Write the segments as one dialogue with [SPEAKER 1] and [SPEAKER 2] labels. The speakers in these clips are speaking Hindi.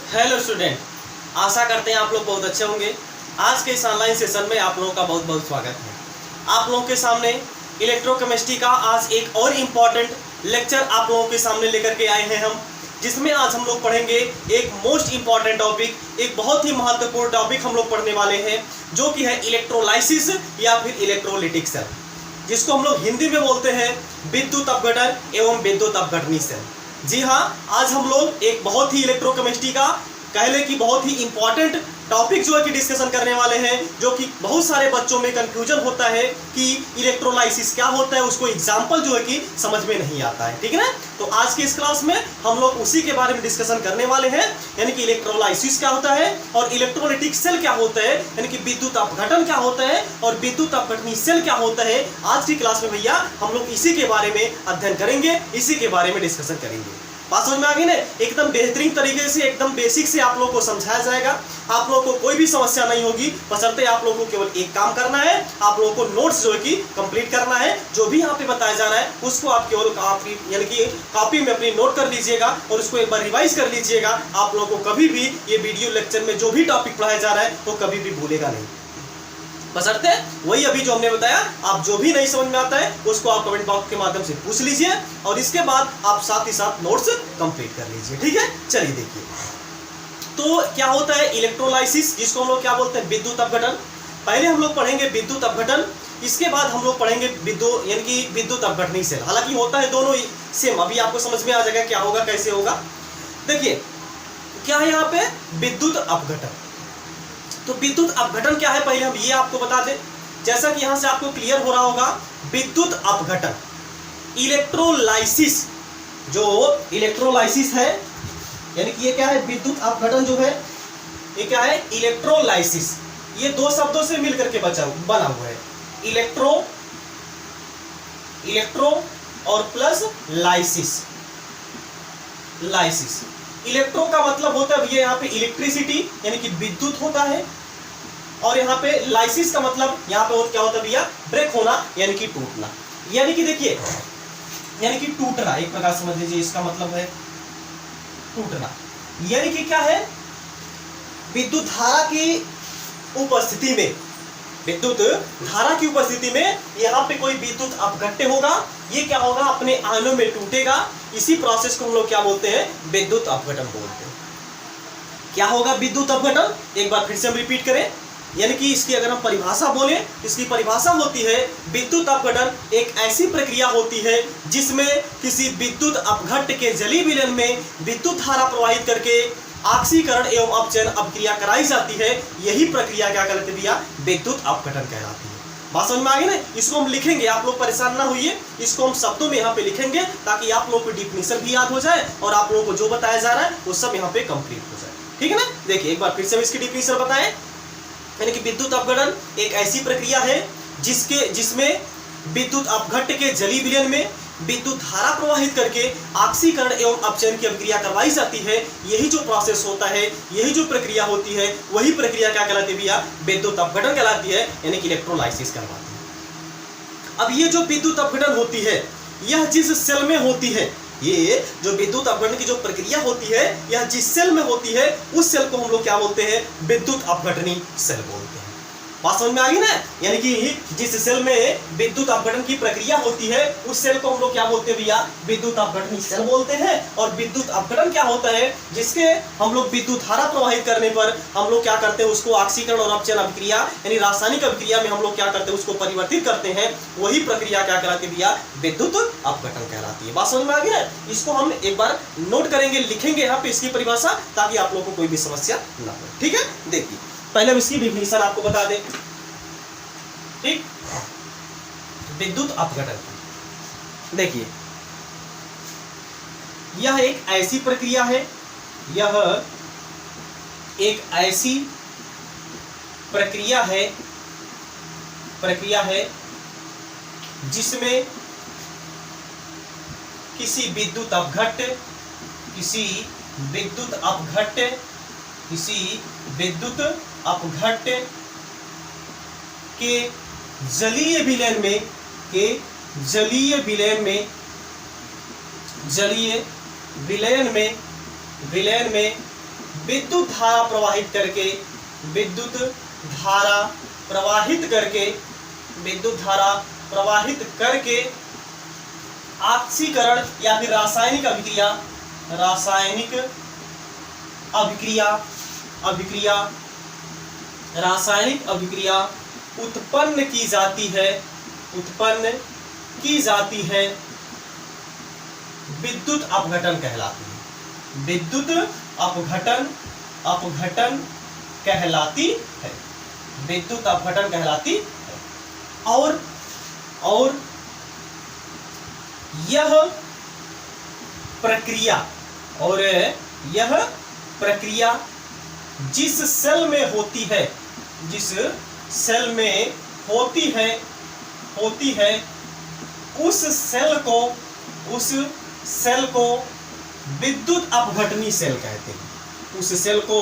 [SPEAKER 1] हेलो स्टूडेंट, आशा करते हैं आप लोग बहुत अच्छे होंगे। आज के इस ऑनलाइन सेशन में आप लोगों का बहुत बहुत स्वागत है। आप लोगों के सामने इलेक्ट्रोकेमिस्ट्री का आज एक और इम्पॉर्टेंट लेक्चर आप लोगों के सामने लेकर के आए हैं हम, जिसमें आज हम लोग पढ़ेंगे एक मोस्ट इम्पॉर्टेंट टॉपिक, एक बहुत ही महत्वपूर्ण टॉपिक हम लोग पढ़ने वाले हैं, जो कि है इलेक्ट्रोलाइसिस या फिर इलेक्ट्रोलिटिक सेल, जिसको हम लोग हिंदी में बोलते हैं विद्युत अपघटन एवं विद्युत अपघटनी सेल। जी हाँ, आज हम लोग एक बहुत ही इलेक्ट्रोकेमिस्ट्री का कह लें कि बहुत ही इंपॉर्टेंट टॉपिक जो है कि डिस्कशन करने वाले हैं, जो कि बहुत सारे बच्चों में कंफ्यूजन होता है कि इलेक्ट्रोलाइसिस क्या होता है, उसको एग्जाम्पल जो है कि समझ में नहीं आता है। ठीक है ना, तो आज की इस क्लास में हम लोग उसी के बारे में डिस्कशन करने वाले हैं, यानी कि इलेक्ट्रोलाइसिस क्या होता है और इलेक्ट्रोलिटिक सेल क्या होता है, यानी कि विद्युत अपघटन क्या होता है और विद्युत अपघटनी सेल क्या होता है। आज की क्लास में भैया हम लोग इसी के बारे में अध्ययन करेंगे, इसी के बारे में डिस्कशन करेंगे। बात समझ में आ गई ना, एकदम बेहतरीन तरीके से, एकदम बेसिक से आप लोगों को समझाया जाएगा। आप लोगों को कोई भी समस्या नहीं होगी, बशर्ते आप लोगों को केवल एक काम करना है, आप लोगों को नोट्स जो है कि कंप्लीट करना है। जो भी यहाँ पे बताया जा रहा है उसको आप केवल कॉपी यानी कि कॉपी में अपनी नोट कर लीजिएगा और उसको एक बार रिवाइज कर लीजिएगा। आप लोगों को कभी भी ये वीडियो लेक्चर में जो भी टॉपिक पढ़ाया जा रहा है वो कभी भी भूलेगा नहीं, बशर्ते वही अभी जो हमने बताया। आप जो भी नहीं समझ में आता है उसको आप कमेंट बॉक्स के माध्यम से पूछ लीजिए और इसके बाद आप साथ ही साथ नोट्स कंप्लीट कर लीजिए। ठीक है, चलिए देखिए तो क्या होता है इलेक्ट्रोलाइसिस, जिसको हम लोग क्या बोलते हैं विद्युत अपघटन। पहले हम लोग पढ़ेंगे विद्युत अपघटन, इसके बाद हम लोग पढ़ेंगे विद्युत यानी कि विद्युत अपघटनी सेल। हालांकि होता है दोनों सेम, अभी आपको समझ में आ जाएगा क्या होगा कैसे होगा। देखिए क्या है यहाँ पे विद्युत अपघटन। तो विद्युत अपघटन क्या है पहले हम ये आपको बता दें, जैसा कि यहां से आपको क्लियर हो रहा होगा। विद्युत अपघटन इलेक्ट्रोलाइसिस, जो इलेक्ट्रोलाइसिस है यानी कि ये क्या है विद्युत अपघटन जो है ये क्या है इलेक्ट्रोलाइसिस। ये दो शब्दों से मिलकर के बना हुआ है, इलेक्ट्रो और प्लस लाइसिस। लाइसिस इलेक्ट्रो का मतलब होता है ये यहाँ पे इलेक्ट्रिसिटी यानी कि विद्युत होता है, और यहाँ पे लाइसिस का मतलब यहाँ पे क्या होता है भैया ब्रेक होना यानी कि टूटना। यानी कि देखिए यानी कि टूटना, एक प्रकार समझ लीजिए इसका मतलब है टूटना। यानी कि क्या है विद्युत धारा की उपस्थिति में, विद्युत धारा की उपस्थिति में यहाँ पे कोई विद्युत अपघट्य होगा, ये क्या होगा अपने आयनों में टूटेगा। इसी प्रोसेस को हम लोग क्या बोलते हैं विद्युत अपघटन बोलते हैं। क्या होगा विद्युत अपघटन, एक बार फिर से हम रिपीट करें। यानी कि इसकी अगर हम परिभाषा बोलें, इसकी परिभाषा होती है विद्युत अपघटन एक ऐसी प्रक्रिया होती है जिसमें किसी विद्युत अपघट्य के जलीय विलयन में विद्युत धारा प्रवाहित करके ऑक्सीकरण एवं अपचयन अपक्रिया कराई जाती है। यही प्रक्रिया क्या कहलाती है भैया विद्युत अपघटन कहलाती है। बात समझ में आ गई ना, इसको हम लिखेंगे, आप लोग परेशान ना होइए, इसको हम शब्दों में यहाँ पे लिखेंगे ताकि आप लोगों को डिफिनेशन भी याद हो जाए और आप लोगों को जो बताया जा रहा है वो सब यहाँ पे कंप्लीट हो जाए। ठीक है ना, देखिए एक बार फिर से इसकी डिफिनेशन बताएं। यानी कि विद्युत अपघटन एक ऐसी प्रक्रिया है जिसमें विद्युत अपघट्य के जलीय विलयन में विद्युत धारा प्रवाहित करके ऑक्सीकरण एवं अपचयन की अभिक्रिया करवाई जाती है। यही जो प्रोसेस होता है, यही जो प्रक्रिया होती है, वही प्रक्रिया क्या कहलाती है भैया विद्युत अपघटन कहलाती है, यानी कि इलेक्ट्रोलाइसिस कहलाती है। अब ये जो विद्युत अपघटन होती है यह जिस सेल में होती है, ये जो विद्युत अपघटन की जो प्रक्रिया होती है यह जिस सेल में होती है उस सेल को हम लोग क्या बोलते हैं विद्युत अपघटनी सेल बोलते हैं। बात समझ में आ गई ना, यानी कि जिस सेल में विद्युत अपघटन की प्रक्रिया होती है उस सेल को हम लोग क्या बोलते हैं भैया विद्युत अपघटनी सेल बोलते हैं। और विद्युत अपघटन क्या होता है जिसके हम लोग विद्युत धारा प्रवाहित करने पर हम लोग क्या करते हैं उसको ऑक्सीकरण और अपचयन अभिक्रिया यानी रासायनिक अभिक्रिया में हम लोग क्या करते हैं उसको परिवर्तित करते हैं। वही प्रक्रिया क्या कहलाती है भैया विद्युत अपघटन कहलाती है। बात समझ में आ गई ना, इसको हम एक बार नोट करेंगे, लिखेंगे यहाँ पे इसकी परिभाषा ताकि आप लोग को कोई भी समस्या ना हो। ठीक है, देखिए पहले हम इसकी डिफिनेशन आपको बता दें। ठीक, विद्युत अपघटन देखिए यह एक ऐसी प्रक्रिया है, यह एक ऐसी प्रक्रिया है जिसमें किसी विद्युत अपघट्य के जलीय विलयन में विद्युत धारा प्रवाहित करके, विद्युत धारा प्रवाहित करके, विद्युत धारा प्रवाहित करके ऑक्सीकरण या फिर रासायनिक अभिक्रिया, रासायनिक अभिक्रिया, अभिक्रिया, रासायनिक अभिक्रिया उत्पन्न की जाती है, उत्पन्न की जाती है, विद्युत अपघटन कहलाती है, विद्युत अपघटन, अपघटन कहलाती है, विद्युत अपघटन कहलाती है। और यह प्रक्रिया, और यह प्रक्रिया जिस सेल में होती है, जिस सेल में होती है, होती है, उस सेल को विद्युत अपघटनी सेल कहते हैं, उस सेल को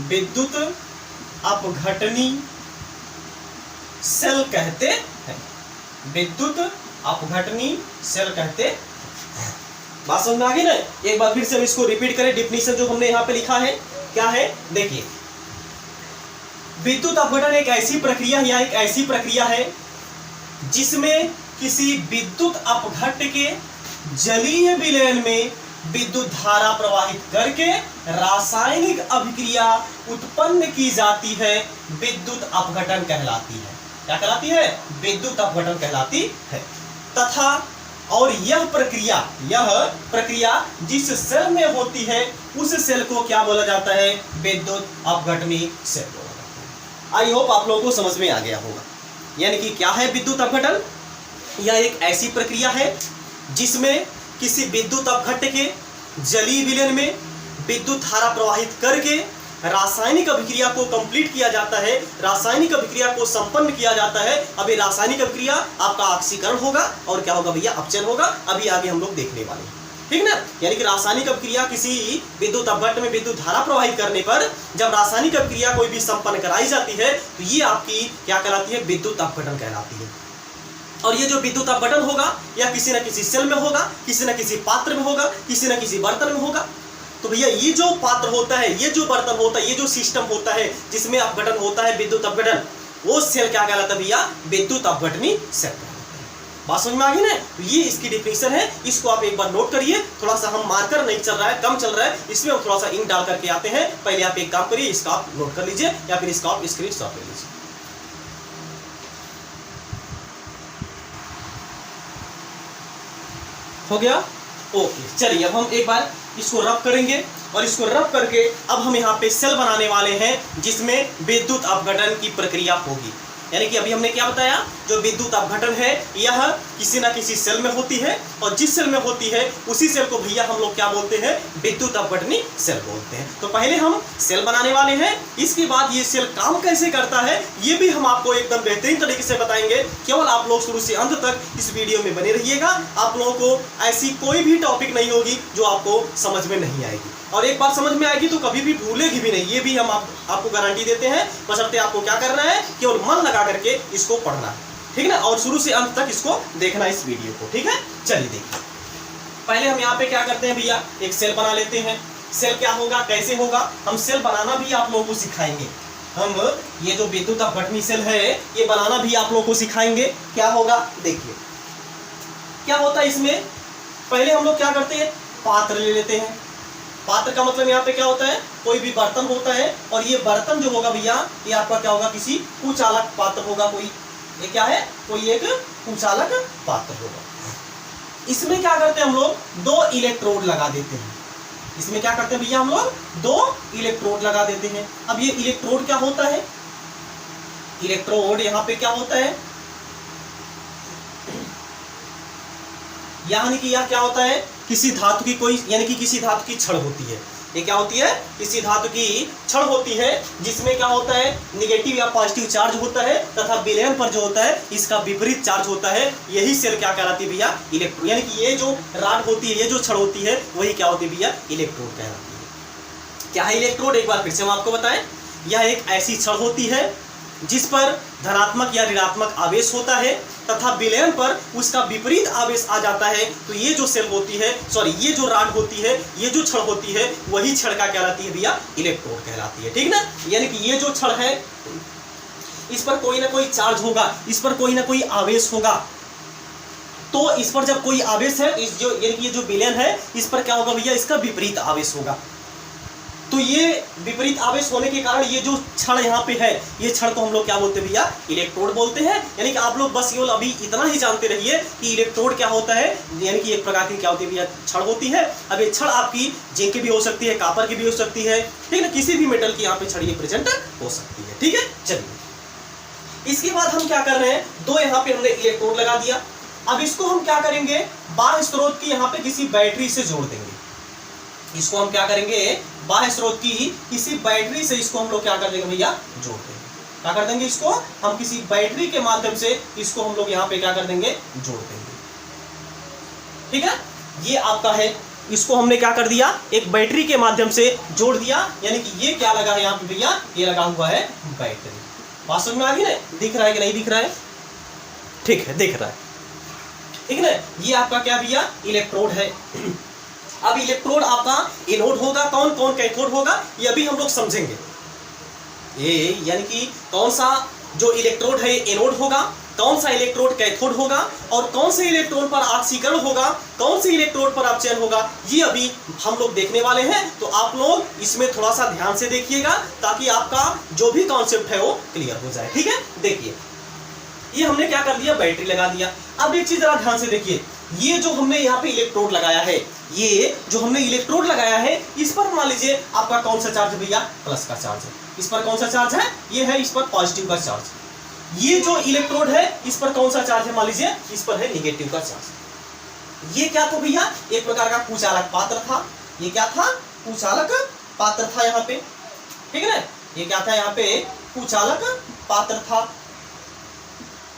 [SPEAKER 1] विद्युत अपघटनी सेल कहते हैं, विद्युत अपघटनी सेल कहते हैं। बात समझ में आ गई ना? एक बार फिर से हम इसको रिपीट करें, डिफिनीशन जो हमने यहां पे लिखा है क्या है, देखिए, विद्युत अपघटन एक ऐसी प्रक्रिया या एक ऐसी प्रक्रिया है जिसमें किसी विद्युत अपघट्य के जलीय विलयन में विद्युत धारा प्रवाहित करके रासायनिक अभिक्रिया उत्पन्न की जाती है, विद्युत अपघटन कहलाती है। क्या कहलाती है? विद्युत अपघटन कहलाती है। तथा और यह प्रक्रिया जिस सेल में होती है उस सेल को क्या बोला जाता है? विद्युत अपघटनी सेल बोला जाता है। आई होप आप लोगों को समझ में आ गया होगा। यानी कि क्या है विद्युत अपघटन? यह एक ऐसी प्रक्रिया है जिसमें किसी विद्युत अपघट्य के जलीय विलयन में विद्युत धारा प्रवाहित करके रासायनिक अभिक्रिया को कंप्लीट किया जाता है, रासायनिक अभिक्रिया को संपन्न किया जाता है। अभी रासायनिक अभिक्रिया आपका ऑक्सीकरण होगा और क्या होगा भैया? अपचयन होगा। अभी आगे हम लोग देखने वाले हैं, ठीक ना? यानी कि रासायनिक अभिक्रिया किसी विद्युत अपघट्य में विद्युत धारा प्रवाहित करने पर जब रासायनिक अभिक्रिया कोई भी संपन्न कराई जाती है तो ये आपकी क्या कहलाती है? विद्युत अपघटन कहलाती है। और ये जो विद्युत अपघटन होगा या किसी न किसी सेल में होगा, किसी न किसी पात्र में होगा, किसी न किसी बर्तन में होगा। तो भैया ये जो पात्र होता है, ये जो बर्तन होता है, ये जो सिस्टम होता है जिसमें अपघटन होता है, विद्युत अपघटन, वो सेल क्या कहलाता है भैया? विद्युत अपघटनी सेल कहलाता है। बात समझ में आ गई ना? तो ये इसकी डिफिनीशन है, इसको आप एक बार नोट करिए। थोड़ा सा हम मार्कर नहीं चल रहा है, कम चल रहा है, इसमें हम थोड़ा सा इंक डाल करके आते हैं। पहले आप एक काम करिए, इसका आप नोट कर लीजिए या फिर इसका आप स्क्रीनशॉट ले लीजिए। हो गया? ओके, चलिए अब हम एक बार इसको रब करेंगे और इसको रब करके अब हम यहाँ पे सेल बनाने वाले हैं जिसमें विद्युत अपघटन की प्रक्रिया होगी। यानी कि अभी हमने क्या बताया? जो विद्युत अपघटन है यह किसी ना किसी सेल में होती है और जिस सेल में होती है उसी सेल को भैया हम लोग क्या बोलते हैं? विद्युत अपघटनी सेल बोलते हैं। तो पहले हम सेल बनाने वाले हैं, इसके बाद ये सेल काम कैसे करता है ये भी हम आपको एकदम बेहतरीन तरीके से बताएंगे। केवल आप लोग शुरू से अंत तक इस वीडियो में बने रहिएगा। आप लोगों को ऐसी कोई भी टॉपिक नहीं होगी जो आपको समझ में नहीं आएगी, और एक बार समझ में आएगी तो कभी भी भूलेगी भी नहीं, ये भी हम आपको गारंटी देते हैं। बशर्ते आपको क्या करना है? केवल मन लगा करके इसको पढ़ना है, ठीक ना? और शुरू से अंत तक इसको देखना इस वीडियो को, ठीक है? चलिए देखिए, पहले हम यहाँ पे क्या करते हैं भैया? एक सेल बना लेते हैं। सेल क्या होगा, कैसे होगा? हम सेल बनाना भी आप लोगों को सिखाएंगे। हम ये जो विद्युत अपघटनी सेल है ये बनाना भी आप लोगों को सिखाएंगे। क्या होगा देखिए, क्या होता है इसमें? पहले हम लोग क्या करते हैं? पात्र ले लेते हैं। पात्र का मतलब यहाँ पे क्या होता है? कोई भी बर्तन होता है, और ये बर्तन जो होगा भैया ये आपका क्या होगा? किसी कुचालक पात्र होगा। कोई ये क्या है? कोई एक कुचालक पात्र होगा। इसमें क्या करते हैं हम लोग? 2 इलेक्ट्रोड लगा देते हैं। इसमें क्या करते हैं भैया हम लोग? 2 इलेक्ट्रोड लगा देते हैं। अब ये इलेक्ट्रोड क्या होता है? इलेक्ट्रोड यहाँ पे क्या होता है? यानी कि यह क्या होता है? किसी धातु की कोई, यानी कि किसी धातु की छड़ होती है। ये क्या होती है? किसी धातु की छड़ होती है जिसमें क्या होता है? निगेटिव या पॉजिटिव चार्ज होता है, तथा विलयन पर जो होता है इसका विपरीत चार्ज होता है। यही सेल क्या कहलाती है भैया? इलेक्ट्रोड। यानी कि ये जो रॉड होती है, ये जो छड़ होती है, वही क्या होती है भैया? इलेक्ट्रोड कहलाती है। क्या है इलेक्ट्रोड? एक बार फिर से हम आपको बताएं। यह एक ऐसी छड़ होती है जिस पर धनात्मक या ऋणात्मक आवेश होता है तथा विलयन पर उसका विपरीत आवेश आ जाता है, तो ये जो सेल होती है, सॉरी ये जो रॉड होती है, ये जो छड़ होती है, वही छड़ का कहलाती है भैया इलेक्ट्रोड कहलाती है। ठीक ना, यानी कि ये जो छड़ है इस पर कोई ना कोई चार्ज होगा, इस पर कोई ना कोई आवेश होगा, तो इस पर जब कोई आवेश है, इस जो यानी कि ये जो विलयन है इस पर क्या होगा भैया, इसका विपरीत आवेश होगा। तो ये विपरीत आवेश होने के कारण ये जो छड़ यहाँ पे है, ये छड़ को हम लोग क्या बोलते हैं भैया, इलेक्ट्रोड बोलते हैं। यानी कि आप लोग बस केवल अभी इतना ही जानते रहिए कि इलेक्ट्रोड क्या होता है, यानी कि एक प्रकार की क्या होती है भैया, छड़ होती है। अब ये छड़ आपकी जिंक की भी हो सकती है, कापर की भी हो सकती है, ठीक है, किसी भी मेटल की यहाँ पे छड़ ये प्रेजेंट हो सकती है। ठीक है, चलिए इसके बाद हम क्या कर रहे हैं, दो यहाँ पे हमने इलेक्ट्रोड लगा दिया। अब इसको हम क्या करेंगे, बाह्य स्रोत की यहाँ पे किसी बैटरी से जोड़ देंगे। इसको हम क्या करेंगे, बाह्य स्रोत की किसी बैटरी से इसको हम लोग क्या कर देंगे भैया, जोड़ देंगे। क्या कर देंगे, इसको हम किसी बैटरी के माध्यम से इसको हम लोग यहाँ पे क्या कर देंगे, जोड़ देंगे। ठीक है, ये आपका है, इसको हमने क्या कर दिया, एक बैटरी के माध्यम से जोड़ दिया। यानी कि ये क्या लगा है यहाँ पे भैया, ये लगा हुआ है बैटरी। बात समझ में आ गई ना, दिख रहा है कि नहीं दिख रहा है, ठीक है दिख रहा है, ठीक है ना। ये आपका क्या भैया, इलेक्ट्रोड है। अब इलेक्ट्रोड आपका एनोड होगा, कौन कौन कैथोड होगा, ये अभी हम लोग समझेंगे। ये यानी कि कौन सा जो इलेक्ट्रोड है एनोड होगा, कौन सा इलेक्ट्रोड कैथोड होगा, और कौन से इलेक्ट्रोड पर ऑक्सीकरण होगा, कौन से इलेक्ट्रोड पर अपचयन होगा, ये अभी हम लोग देखने वाले हैं। तो आप लोग इसमें थोड़ा सा ध्यान से देखिएगा ताकि आपका जो भी कॉन्सेप्ट है वो क्लियर हो जाए। ठीक है, देखिए ये हमने क्या कर दिया, बैटरी लगा दिया। अब एक चीज जरा ध्यान से देखिए, ये जो हमने यहाँ पे इलेक्ट्रोड लगाया है, ये जो हमने इलेक्ट्रोड लगाया है, इस पर मान लीजिए आपका कौन सा चार्ज भैया, प्लस का चार्ज है। इस पर कौन सा चार्ज है, ये है इस पर पॉजिटिव का चार्ज। ये जो इलेक्ट्रोड है इस पर कौन सा चार्ज है, मान लीजिए इस पर है निगेटिव का चार्ज। ये क्या था भैया, एक प्रकार का कुचालक पात्र था। ये क्या था, कुचालक पात्र था यहाँ पे, ठीक है ना। ये क्या था, यहाँ पे कुचालक पात्र था,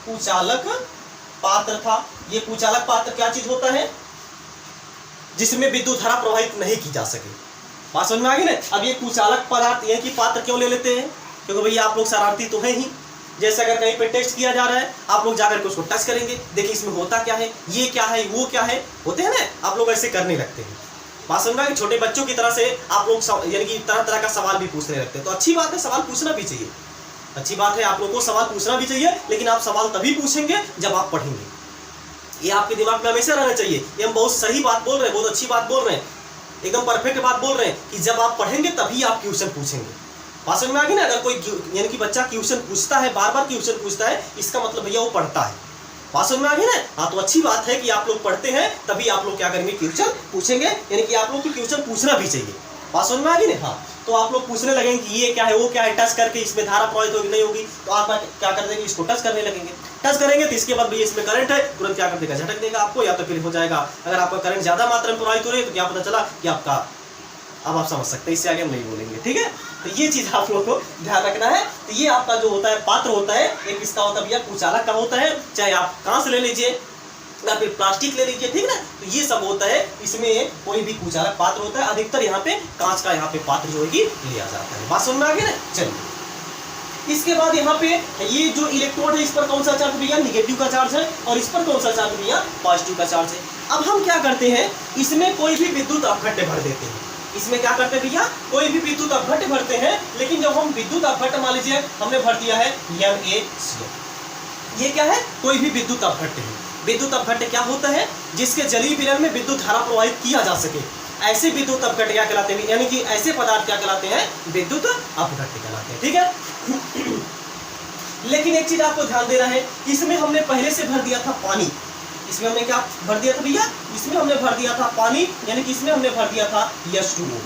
[SPEAKER 1] कुचालक पात्र था। ये कुचालक पात्र क्या चीज होता है, जिसमें विद्युत धारा प्रवाहित नहीं की जा सके। बात समझ में आ गई ना। अब ये कुचालक पदार्थ ये की पात्र क्यों ले लेते हैं, क्योंकि भैया आप लोग शरारती तो हैं ही। जैसे अगर कहीं पे टेस्ट किया जा रहा है, आप लोग जाकर के उसको टच करेंगे, देखिए इसमें होता क्या है, ये क्या है, वो क्या है, होते हैं ना, आप लोग ऐसे करने लगते हैं। बात समझ में आ गई। छोटे बच्चों की तरह से आप लोग यानी कि तरह तरह का सवाल भी पूछने लगते हैं। तो अच्छी बात है, सवाल पूछना भी चाहिए, अच्छी बात है, आप लोगों को सवाल पूछना भी चाहिए। लेकिन आप सवाल तभी पूछेंगे जब आप पढ़ेंगे। ये आपके दिमाग में हमेशा रहना चाहिए। ये हम बहुत सही बात बोल रहे हैं, बहुत अच्छी बात बोल रहे हैं, एकदम परफेक्ट बात बोल रहे हैं कि जब आप पढ़ेंगे तभी आप क्वेश्चन पूछेंगे। बात समझ में आ गई ना। अगर कोई यानी कि बच्चा क्वेश्चन पूछता है, बार बार क्वेश्चन पूछता है, इसका मतलब भैया वो पढ़ता है। बात समझ में आ गई ना। हाँ, तो अच्छी बात है कि आप लोग पढ़ते हैं, तभी आप लोग क्या करेंगे, क्वेश्चन पूछेंगे। यानी कि आप लोग को क्वेश्चन पूछना भी चाहिए। बात समझ में आ गई ना। हाँ, तो आप लोग पूछने लगेंगे कि ये क्या है, वो क्या है, टच करके इसमें धारा प्रवाहित होगी नहीं होगी, तो आप क्या कर देंगे, इसको टच करने लगेंगे। टच करेंगे तो इसके बाद भैया इसमें करंट है, तुरंत क्या कर देगा, झटक देगा आपको, या तो फिर हो जाएगा। अगर आपका करंट ज्यादा मात्रा में प्रवाहित हो रही है तो क्या पता चला कि आपका, अब आप समझ सकते हैं, इससे आगे हम नहीं बोलेंगे। ठीक है, तो ये चीज आप लोग को ध्यान रखना है। तो ये आपका जो होता है पात्र होता है, एक किसका होता है भैया, कुचालक का होता है। चाहे आप कांच ले लीजिए या फिर प्लास्टिक ले लीजिए, ठीक है ना। तो ये सब होता है, इसमें कोई भी कुचालक पात्र होता है। अधिकतर यहाँ पे कांच का यहाँ पे पात्र जो है कि लिया जाता है। बात समझ में आ गई ना। चलिए इसके बाद यहाँ पे ये जो इलेक्ट्रोड है, इस पर कौन सा चार्ज भैया, निगेटिव का चार्ज है, और इस पर कौन सा चार्ज भैया, पॉजिटिव का चार्ज है। अब हम क्या करते हैं, इसमें कोई भी विद्युत अपघट्य भर देते हैं। इसमें क्या करते हैं भैया, कोई भी विद्युत अपघट्य भरते हैं। लेकिन जब हम विद्युत अपघट्य मान लीजिए हमने भर दिया है NaCl, ये क्या है, कोई भी विद्युत अपघट्य है। विद्युत अपघट्य क्या होता है, जिसके जलीय विलयन में विद्युत धारा प्रवाहित किया जा सके, ऐसे विद्युत अपघट्य क्या कहलाते हैं, यानी कि ऐसे पदार्थ क्या कहलाते हैं, विद्युत अपघट्य कहलाते हैं। ठीक है। लेकिन एक चीज आपको ध्यान देना है, इसमें हमने पहले से भर दिया था पानी। इसमें हमने क्या भर दिया था भैया, इसमें हमने भर दिया था पानी, यानी कि इसमें हमने भर दिया था H2O।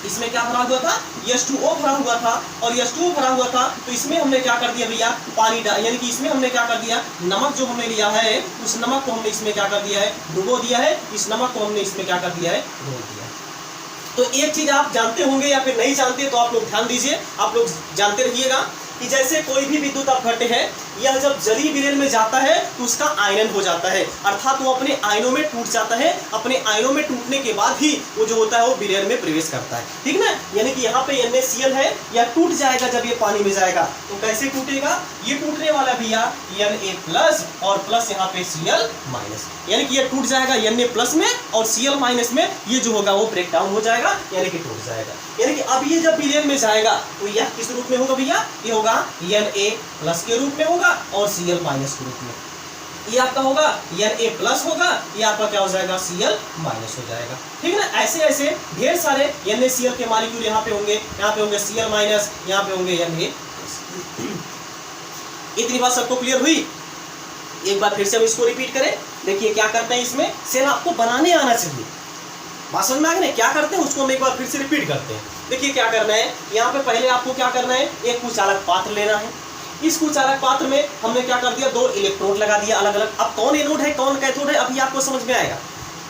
[SPEAKER 1] इसमें क्या भरा हुआ था, H2O भरा हुआ था। और H2O भरा हुआ था तो इसमें हमने क्या कर दिया भैया, पानी डाल, यानी कि इसमें हमने क्या कर दिया, नमक जो हमने लिया है, उस नमक को हमने इसमें क्या कर दिया है, डुबो दिया है। इस नमक को हमने इसमें क्या कर दिया है, घोल दिया है। तो एक चीज आप जानते होंगे या फिर नहीं जानते, तो आप लोग ध्यान दीजिए, आप लोग जानते रहिएगा कि जैसे कोई भी विद्युत अपघट्य है, यह जब जलीय विलयन में जाता है तो उसका आयनन हो जाता है, अर्थात वो अपने आयनों में टूट जाता है। अपने आयनों में टूटने के बाद ही वो जो होता है वो विलयन में प्रवेश करता है, ठीक ना। यानी कि यहाँ पे NaCl है, यह टूट जाएगा जब ये पानी में जाएगा। तो कैसे टूटेगा? ये टूटने वाला भैया Na+ और प्लस यहाँ पे Cl-, यानी कि ये टूट जाएगा Na+ में और Cl- में, ये जो होगा वो ब्रेक डाउन हो जाएगा, यानी कि टूट जाएगा। यानी कि अब ये जब विलयन में जाएगा तो यह किस रूप में होगा भैया? ये होगा Na+ के रूप में होगा और Cl- के रूप में। ये आपका होगा Na+ होगा, ये आपका क्या हो जाएगा? Cl- हो जाएगा, ठीक है ना। ऐसे ऐसे ढेर सारे NaCl के मॉलिक्यूल यहाँ पे होंगे, यहाँ पे होंगे Cl-, यहाँ पे होंगे Na+। इतनी बात सबको क्लियर हुई? एक बार फिर से हम इसको रिपीट करें। देखिए क्या करते हैं, इसमें सेल आपको बनाने आना चाहिए। बात समझ में आ गई? क्या करते हैं उसको हम एक बार फिर से रिपीट करते हैं। देखिए क्या करना है, यहाँ पे पहले आपको क्या करना है, एक कुचालक पात्र लेना है। इस कुचालक पात्र में हमने क्या कर दिया, 2 इलेक्ट्रोड लगा दिया अलग अलग। अब कौन एनोड है कौन कैथोड है अभी आपको समझ में आएगा।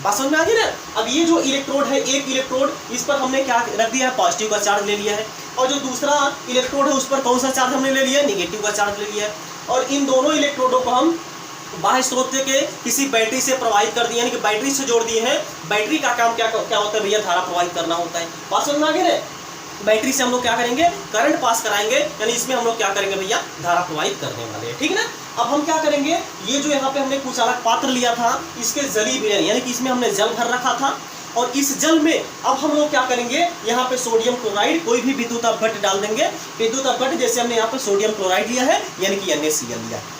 [SPEAKER 1] बात समझ में आ गई ना। अब ये जो इलेक्ट्रोड है, एक इलेक्ट्रोड, इस पर हमने क्या रख दिया है, पॉजिटिव का चार्ज ले लिया है। और जो दूसरा इलेक्ट्रोड है उस पर कौन सा चार्ज हमने ले लिया है, निगेटिव का चार्ज ले लिया है। और इन दोनों इलेक्ट्रोडों को हम बाह्य स्रोत के किसी बैटरी से प्रवाहित कर दिए, यानी कि बैटरी से जोड़ दिए हैं। बैटरी का काम क्या होता है भैया, धारा प्रवाहित करना होता है। बात समझ में आ गई ना। बैटरी से हम लोग क्या करेंगे, करंट पास कराएंगे, यानी इसमें हम लोग क्या करेंगे भैया, धारा प्रवाहित करने वाले हैं, ठीक है ना। अब हम क्या करेंगे, ये जो यहाँ पे हमने कुचालक पात्र लिया था, इसके जलीय विलयन यानी कि इसमें हमने जल भर रखा था। और इस जल में अब हम लोग क्या करेंगे, यहाँ पे सोडियम क्लोराइड, कोई भी विद्युत अपघट्य डाल देंगे। विद्युत अपघट्य जैसे हमने यहाँ पे सोडियम क्लोराइड लिया है, यानी कि NaCl लिया है।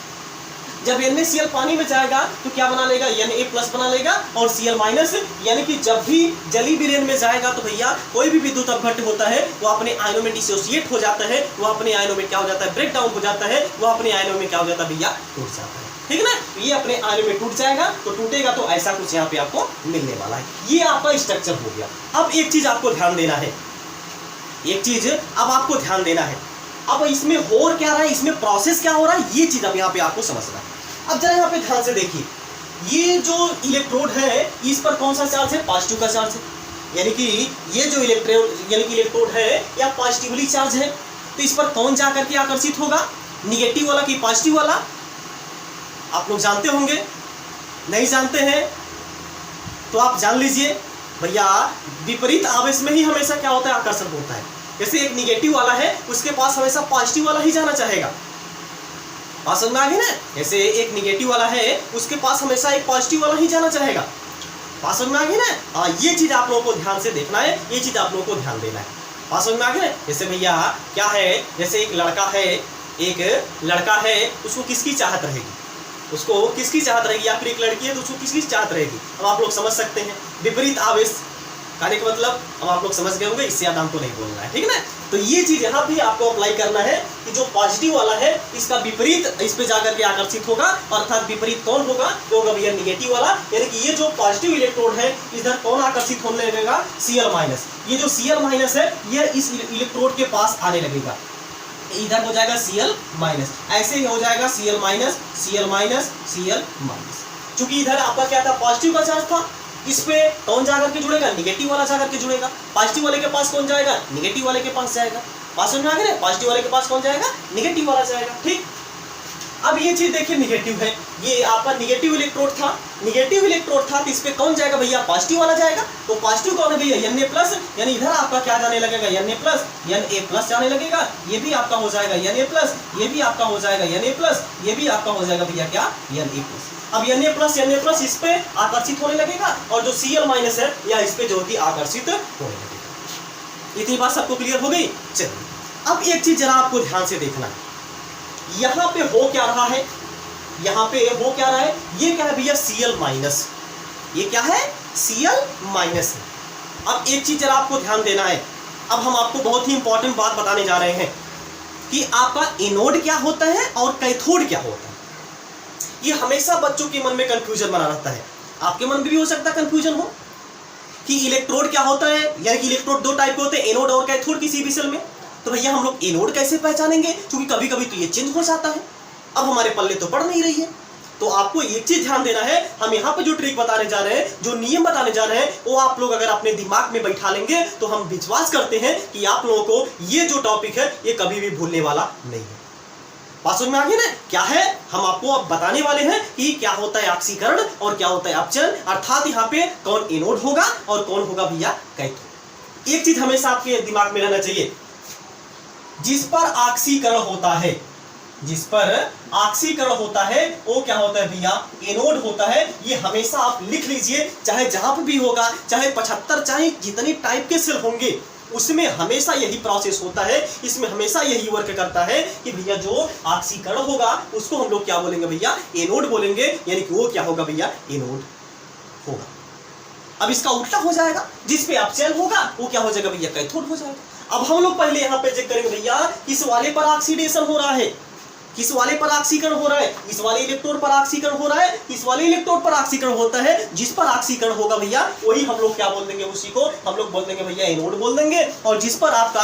[SPEAKER 1] जब NaCl पानी में जाएगा तो क्या बना लेगा, Na+ बना लेगा और Cl-, यानी कि जब भी जलीय विलयन में जाएगा तो भैया कोई भी विद्युत अपघट्य होता है वो अपने आयनों में डिसोसिएट हो जाता है, वो अपने आयनों में क्या हो जाता है, ब्रेक डाउन हो जाता है, वो अपने आयनों में क्या हो जाता है भैया, टूट जाता है, ठीक है ना। ये अपने आयनों में टूट जाएगा, तो टूटेगा तो ऐसा कुछ यहाँ पे आपको मिलने वाला है। ये आपका स्ट्रक्चर हो गया। अब एक चीज आपको ध्यान देना है, एक चीज अब आपको ध्यान देना है। अब इसमें हो क्या रहा है, इसमें प्रोसेस क्या हो रहा है, ये चीज अब यहाँ पे आपको समझना है। अब जरा यहाँ पे ध्यान से देखिए, ये जो इलेक्ट्रोड है इस पर कौन सा चार्ज है, पॉजिटिव का चार्ज है। यानी कि ये जो इलेक्ट्रोड है या पॉजिटिवली चार्ज है, तो इस पर कौन जा करके आकर्षित होगा, निगेटिव वाला कि पॉजिटिव वाला? आप लोग जानते होंगे, नहीं जानते हैं तो आप जान लीजिए भैया, विपरीत आवेश में ही हमेशा क्या होता है, आकर्षण होता है। जैसे एक निगेटिव वाला है, उसके पास हमेशा पॉजिटिव वाला ही जाना चाहेगा। बात समझ में आ गई ना। जैसे एक निगेटिव वाला है, उसके पास हमेशा एक पॉजिटिव वाला ही जाना चाहेगा। बात समझ में आ गई ना। हाँ, ये चीज आप लोगों को ध्यान से देखना है, ये चीज आप लोगों को ध्यान देना है। बात समझ में आ गई ना। जैसे भैया क्या है, जैसे एक लड़का है, उसको किसकी चाहत रहेगी, उसको किसकी चाहत रहेगी, या फिर एक लड़की है तो उसको किसकी चाहत रहेगी। अब आप लोग समझ सकते हैं, विपरीत आवेश कहने का मतलब अब आप लोग समझ गए होंगे, इससे ज्यादा हमको नहीं बोलना है, ठीक है ना। तो ये चीज यहाँ भी आपको अप्लाई करना है कि जो पॉजिटिव वाला है इसका विपरीत इस पे जाकर के आकर्षित होगा, अर्थात विपरीत कौन होगा, जो होगा भैया निगेटिव वाला। यानी कि ये जो पॉजिटिव इलेक्ट्रोड है इधर कौन आकर्षित होने लगेगा, Cl-। ये जो Cl- है ये इस इलेक्ट्रोड के पास आने लगेगा, इधर हो जाएगा Cl-। ऐसे ही हो जाएगा Cl-, Cl-, Cl-। चूंकि इधर आपका क्या था, पॉजिटिव का चार्ज था, इस पे कौन जाकर के जुड़ेगा, निगेटिव वाला जाकर के जुड़ेगा। पॉजिटिव वाले के पास कौन जाएगा, निगेटिव वाले के पास जाएगा। बात समझ में आ गई ना। पॉजिटिव वाले के पास कौन जाएगा, निगेटिव वाला जाएगा, ठीक। अब ये चीज देखिए, निगेटिव है, ये आपका निगेटिव इलेक्ट्रोड था, तो इस पे कौन जाएगा भैया, पॉजिटिव वाला जाएगा। तो पॉजिटिव कौन है भैया, Na+, यानी इधर आपका क्या जाने लगेगा, Na+ जाने लगेगा। ये भी आपका हो जाएगा Na+, ये भी आपका हो जाएगा Na+, ये भी आपका हो जाएगा भैया क्या, Na+। अब Na+ इस पे आकर्षित होने लगेगा, और जो Cl- है या इस पे जो होती आकर्षित होने लगेगा। इतनी बात सबको क्लियर हो गई। चलिए अब एक चीज जरा आपको ध्यान से देखना है, यहाँ पे हो क्या रहा है, यहाँ पे हो क्या रहा है, ये क्या है भैया, Cl-। ये क्या है, Cl- है। अब एक चीज जरा आपको ध्यान देना है। अब हम आपको बहुत ही इंपॉर्टेंट बात बताने जा रहे हैं कि आपका एनोड क्या होता है और कैथोड क्या होता है। ये हमेशा बच्चों के मन में कंफ्यूजन बना रहता है, आपके मन में भी हो सकता है कंफ्यूजन हो कि इलेक्ट्रोड क्या होता है, यानी कि इलेक्ट्रोड 2 टाइप के होते हैं, एनोड और कैथोड किसी भी सेल में। तो भैया हम लोग एनोड कैसे पहचानेंगे, क्योंकि कभी कभी तो ये चेंज हो जाता है। अब हमारे पल्ले तो पड़ नहीं रही है, तो आपको एक चीज ध्यान देना है, हम यहाँ पे जो ट्रिक बताने जा रहे हैं, जो नियम बताने जा रहे हैं, वो आप लोग अगर अपने दिमाग में बैठा लेंगे तो हम विश्वास करते हैं कि आप लोगों को ये जो टॉपिक है ये कभी भी भूलने वाला नहीं है। बात समझ में आ गई ना? क्या है, हम आपको अब बताने वाले हैं कि क्या होता है ऑक्सीकरण और क्या होता है अपचयन, अर्थात यहाँ पे कौन एनोड होगा और कौन होगा भैया कैथोड। एक चीज हमेशा आपके दिमाग में रहना चाहिए, जिस पर ऑक्सीकरण होता है, जिस पर ऑक्सीकरण होता है वो क्या होता है भैया, एनोड होता है। ये हमेशा आप लिख लीजिए, चाहे जहां पर भी होगा, चाहे 75 चाहे जितनी टाइप के सेल होंगे उसमें हमेशा यही प्रोसेस होता है, इसमें हमेशा यही वर्क करता है कि भैया जो ऑक्सीकरण होगा उसको हम लोग क्या बोलेंगे भैया, एनोड बोलेंगे, यानी कि वो क्या होगा भैया, एनोड होगा। अब इसका उल्टा हो जाएगा, जिस पे अपचयन होगा वो क्या हो जाएगा भैया, कैथोड हो जाएगा। अब हम लोग पहले यहाँ पे चेक करेंगे भैया, किस वाले पर ऑक्सीडेशन हो रहा है, किस वाले पर ऑक्सीकरण हो रहा है, इस वाले इलेक्ट्रोड पर ऑक्सीकरण हो रहा है, इस वाले इलेक्ट्रोड पर ऑक्सीकरण होता है। जिस पर ऑक्सीकरण होगा भैया वही हम लोग क्या बोल देंगे, उसी को हम लोग बोल देंगे भैया एनोड बोल देंगे, और जिस पर आपका